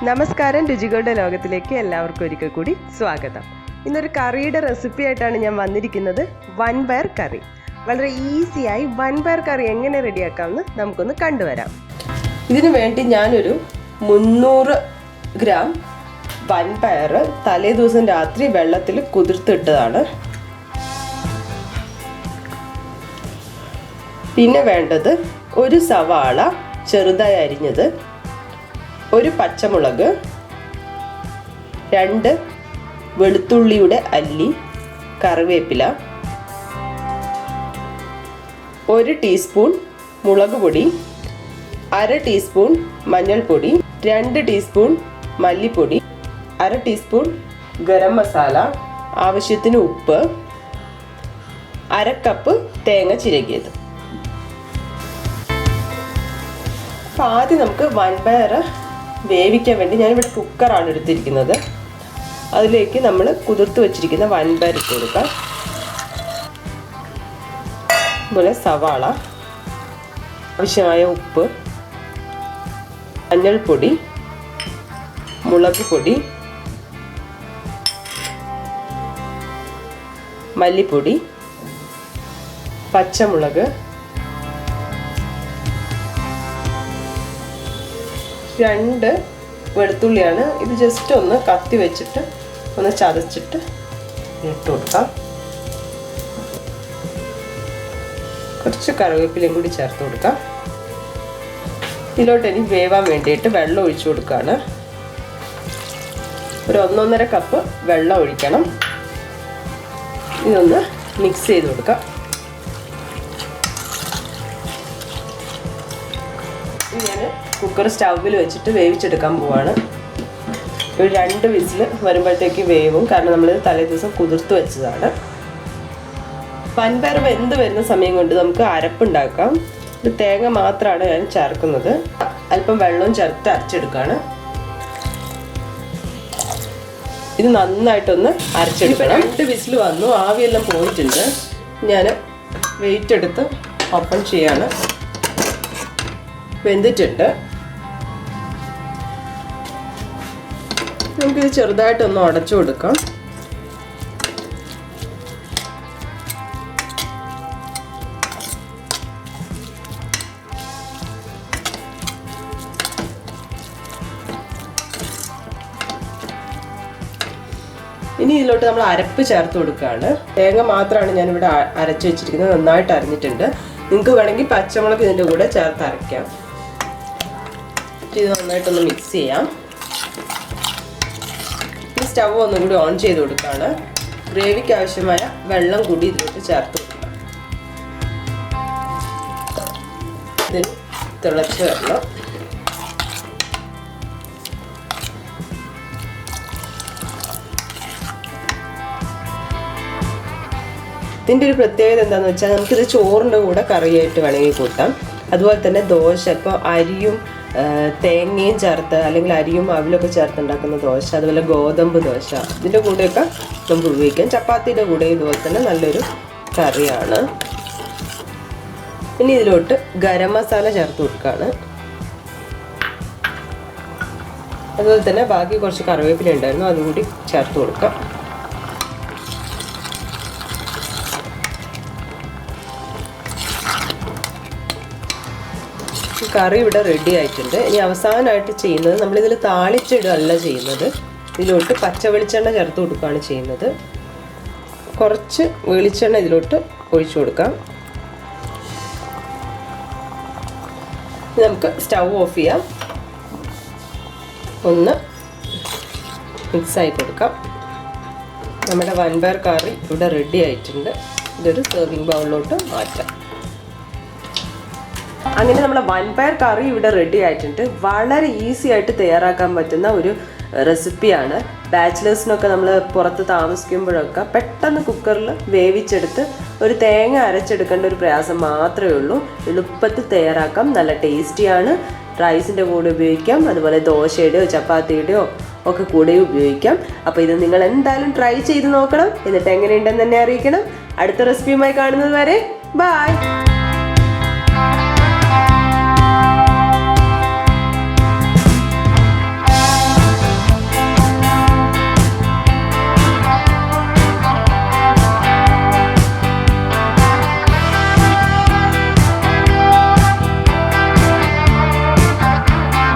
നമസ്കാരം, രുചികളുടെ ലോകത്തിലേക്ക് എല്ലാവർക്കും ഒരിക്കൽ കൂടി സ്വാഗതം. ഇന്നൊരു കറിയുടെ റെസിപ്പി ആയിട്ടാണ് ഞാൻ വന്നിരിക്കുന്നത്. വൻപയർ കറി. വളരെ ഈസിയായി വൻപയർ കറി എങ്ങനെ റെഡിയാക്കാമെന്ന് നമുക്കൊന്ന് കണ്ടുവരാം. ഇതിനു വേണ്ടി ഞാനൊരു 300 ഗ്രാം വൻപയർ തലേ ദിവസം രാത്രി വെള്ളത്തിൽ കുതിർത്തിട്ടതാണ്. പിന്നെ വേണ്ടത് ഒരു സവാള ചെറുതായി അരിഞ്ഞത്, ഒരു പച്ചമുളക്, 2 വെളുത്തുള്ളിയുടെ അല്ലി, കറിവേപ്പില, 1 ടീസ്പൂൺ മുളക് പൊടി, 1/2 ടീസ്പൂൺ മഞ്ഞൾപ്പൊടി, 2 ടീസ്പൂൺ മല്ലിപ്പൊടി, 1/2 ടീസ്പൂൺ ഗരം മസാല, ആവശ്യത്തിന് ഉപ്പ്, 1/2 കപ്പ് തേങ്ങ ചിരകിയത്. അപ്പോൾ ആദ്യം നമുക്ക് വൻപയർ വേവിക്കാൻ വേണ്ടി ഞാനിവിടെ കുക്കറാണ് എടുത്തിരിക്കുന്നത്. അതിലേക്ക് നമ്മൾ കുതിർത്ത് വെച്ചിരിക്കുന്ന വൻപയർ ഇട്ട് കൊടുക്കാം. അതുപോലെ സവാള, ആവശ്യമായ ഉപ്പ്, മഞ്ഞൾപ്പൊടി, മുളക് പൊടി, മല്ലിപ്പൊടി, പച്ചമുളക്, 2 വെളുത്തുള്ളിയാണ്. ഇത് ജസ്റ്റ് ഒന്ന് കത്തി വെച്ചിട്ട് ഒന്ന് ചതച്ചിട്ട് ഇട്ട് കൊടുക്കാം. കുറച്ച് കറിവേപ്പിലയും കൂടി ചേർത്ത് കൊടുക്കാം. ഇതിലോട്ട് ഇനി വേവാൻ വേണ്ടിയിട്ട് വെള്ളം ഒഴിച്ചു കൊടുക്കുകയാണ്. ഒരു 1.5 കപ്പ് വെള്ളം ഒഴിക്കണം. ഇതൊന്ന് മിക്സ് ചെയ്ത് കൊടുക്കാം. ഞാൻ കുക്കർ സ്റ്റൗവിൽ വെച്ചിട്ട് വേവിച്ചെടുക്കാൻ പോവാണ്. ഒരു 2 വിസിൽ വരുമ്പോഴത്തേക്ക് വേവും, കാരണം നമ്മൾ തലേ ദിവസം കുതിർത്ത് വെച്ചതാണ്. വൻപയർ വെന്ത് വരുന്ന സമയം കൊണ്ട് നമുക്ക് അരപ്പുണ്ടാക്കാം. ഇത് തേങ്ങ മാത്രമാണ് ഞാൻ ചേർക്കുന്നത്. അല്പം വെള്ളവും ചേർത്ത് അരച്ചെടുക്കുകയാണ്. ഇത് നന്നായിട്ടൊന്ന് അരച്ചെടുക്കണം. 2 വിസിൽ വന്നു, ആവിയെല്ലാം പോയിട്ടുണ്ട്. ഞാൻ വെയിറ്റ് എടുത്ത് ഓപ്പൺ ചെയ്യാണ്. വെന്തിട്ടുണ്ട്. നമുക്കിത് ചെറുതായിട്ടൊന്ന് ഉടച്ചു കൊടുക്കാം. ഇനി ഇതിലോട്ട് നമ്മൾ അരപ്പ് ചേർത്ത് കൊടുക്കുകയാണ്. തേങ്ങ മാത്രമാണ് ഞാനിവിടെ അരച്ച് വെച്ചിരിക്കുന്നത്. നന്നായിട്ട് അരഞ്ഞിട്ടുണ്ട്. നിങ്ങൾക്ക് വേണമെങ്കിൽ പച്ചമുളക് ഇതിൻ്റെ കൂടെ ചേർത്ത് അരയ്ക്കാം. ഇത് നന്നായിട്ടൊന്ന് മിക്സ് ചെയ്യാം. ഈ സ്റ്റവ് ഒന്നും കൂടി ഓൺ ചെയ്ത് കൊടുക്കുകയാണ്. ഗ്രേവിക്ക് ആവശ്യമായ വെള്ളം കൂടി ഇതിലോട്ട് ചേർത്ത് കൊടുക്കാം. ഇതിന് തിളച്ച് വരണം. ഇതിൻ്റെ ഒരു പ്രത്യേകത എന്താണെന്ന് വെച്ചാൽ നമുക്കിത് ചോറിൻ്റെ കൂടെ കറിയായിട്ട് വേണമെങ്കിൽ കൂട്ടാം. അതുപോലെ തന്നെ ദോശ, ഇപ്പോൾ അരിയും തേങ്ങയും ചേർത്ത് അല്ലെങ്കിൽ അരിയും അവിലൊക്കെ ചേർത്ത് ഉണ്ടാക്കുന്ന ദോശ, അതുപോലെ ഗോതമ്പ് ദോശ, ഇതിൻ്റെ കൂടെയൊക്കെ നമുക്ക് ഉപയോഗിക്കാം. ചപ്പാത്തിയുടെ കൂടെ ഇതുപോലെ തന്നെ നല്ലൊരു കറിയാണ്. ഇനി ഇതിലോട്ട് ഗരം മസാല ചേർത്ത് കൊടുക്കുകയാണ്. അതുപോലെ തന്നെ ബാക്കി കുറച്ച് കറിവേപ്പില ഉണ്ടായിരുന്നു, അതുകൂടി ചേർത്ത് കൊടുക്കാം. കറി ഇവിടെ റെഡി ആയിട്ടുണ്ട്. ഇനി അവസാനമായിട്ട് ചെയ്യുന്നത്, നമ്മളിതിൽ താളിച്ചിടുകയല്ല ചെയ്യുന്നത്, ഇതിലോട്ട് പച്ച വെളിച്ചെണ്ണ ചേർത്ത് കൊടുക്കുകയാണ് ചെയ്യുന്നത്. കുറച്ച് വെളിച്ചെണ്ണ ഇതിലോട്ട് ഒഴിച്ചു കൊടുക്കാം. നമുക്ക് സ്റ്റൗ ഓഫ് ചെയ്യാം. ഒന്ന് മിക്സായി കൊടുക്കാം. നമ്മുടെ വൻപയർ കറി ഇവിടെ റെഡി ആയിട്ടുണ്ട്. ഇതൊരു സെർവിങ് ബൗളിലോട്ട് മാറ്റാം. അങ്ങനെ നമ്മുടെ വൻപയർ കറി ഇവിടെ റെഡി ആയിട്ടുണ്ട്. വളരെ ഈസി ആയിട്ട് തയ്യാറാക്കാൻ പറ്റുന്ന ഒരു റെസിപ്പിയാണ്. ബാച്ചിലേഴ്സിനൊക്കെ നമ്മൾ പുറത്ത് താമസിക്കുമ്പോഴൊക്കെ പെട്ടെന്ന് കുക്കറിൽ വേവിച്ചെടുത്ത് ഒരു തേങ്ങ അരച്ചെടുക്കേണ്ട ഒരു പ്രയാസം മാത്രമേ ഉള്ളൂ. എളുപ്പത്തിൽ തയ്യാറാക്കാം. നല്ല ടേസ്റ്റിയാണ്. റൈസിൻ്റെ കൂടെ ഉപയോഗിക്കാം, അതുപോലെ ദോശയുടെയോ ചപ്പാത്തിയുടെയോ ഒക്കെ കൂടെയും ഉപയോഗിക്കാം. അപ്പോൾ ഇത് നിങ്ങൾ എന്തായാലും ട്രൈ ചെയ്ത് നോക്കണം. എന്നിട്ട് എങ്ങനെയുണ്ടെന്ന് തന്നെ അറിയിക്കണം. അടുത്ത റെസിപ്പിയുമായി കാണുന്നത് വരെ ബൈ.